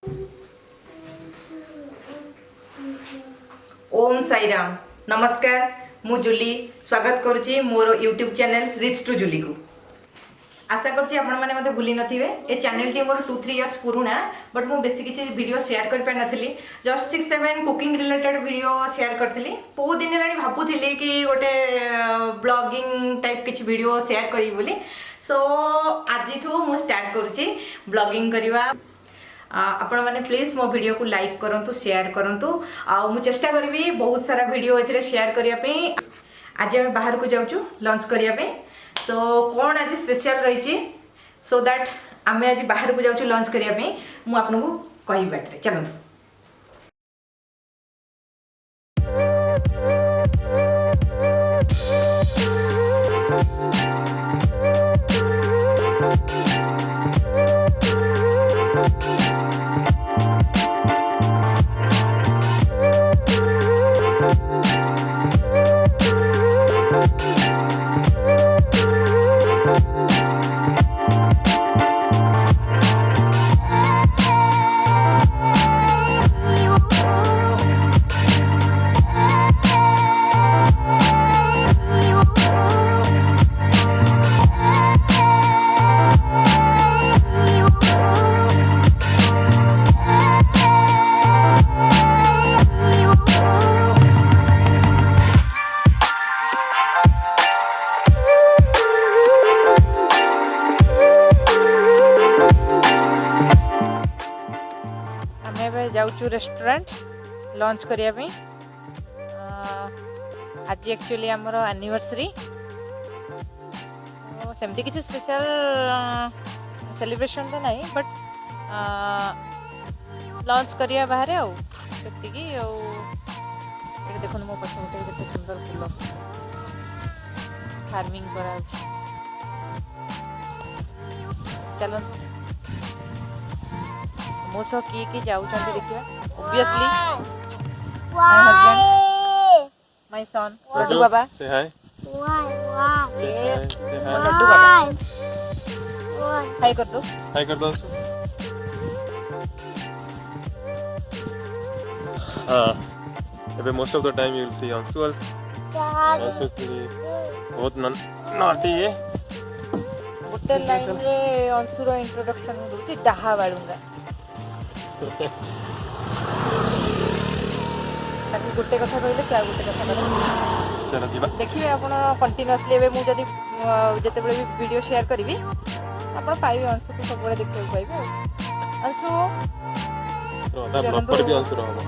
ओम साई राम। नमस्कार, मु जूली स्वागत करुच्ची मोर YouTube channel reach to Julie को। आशा करुच्ची आपण मैंने मत भूली नथिबे। ए चैनल टी मोर 2-3 इयर्स पुराना, बट मु बेसी किसी वीडियो शेयर कर पार नथिली। Just 6-7 cooking related video share करथिली। बहुत दिन हेलानी भाबुथिली कि गोटे ब्लॉगिंग टाइप किछि वीडियो शेयर करी बोली। सो आज ठू मु स्टार्ट करुच्ची ब्लॉगिंग करबा। आपण मैंने प्लीज मो वीडियो को लाइक करंतु, शेयर करंतु। मु चेष्टा करी बहुत सारा वीडियो एथिरे शेयर करिया पे। आज हम बाहर को जाउछु लंच करिया पे। सो कौन आज स्पेशल रही सो दैट आम आज बाहर को जाउछु लंच करिया पे। मु आपनको कहि बाटरे चलंतु। जाऊँ रेस्टोरेंट लंच करने। आज एक्चुअली आमर एनिवर्सरी सेमती किसी स्पेशल सेलिब्रेशन तो नहीं, बट लंच करिया बाहर आती देखो मो पछपटे केते सुंदर फूल फार्मिंग करा। चलो मो सह किए जाऊँगी देखिए। Obviously my husband, my son Laddu Baba. Say hi Laddu बाबा हाय कर दो, हाय कर दो। हाँ, most of the time you will see Anshu also बहुत नॉटी है। गोटे लाइन रे अंशुर इंट्रोडक्शन दूची डाहा बाळुंगा। ताकि गोटे कथा कहले से गोटे कथा कहले। चलो जीवा देखिए आपण कंटीन्यूअसली एबे मु जदी जते बेले भी वीडियो शेयर करबी आपण पाइबे अंशु को सब बेले देखै पाइबे। अंशु रोदा ब्लॉग पर भी अंशु रहबो।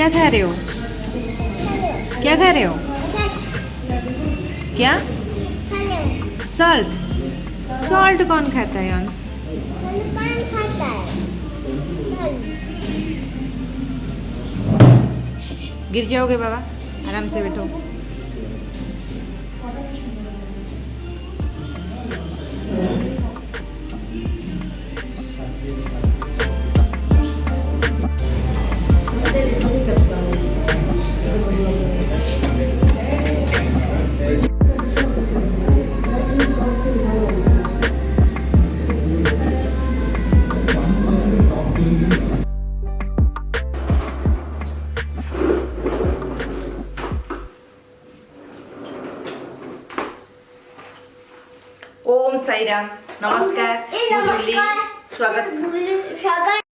क्या खा रहे हो? क्या खा रहे हो? क्या? सॉल्ट. सॉल्ट कौन खाता है अंश? गिर जाओगे बाबा, आराम से बैठो. ओम साईराम. नमस्कार. नमस्कार. स्वागत. स्वागत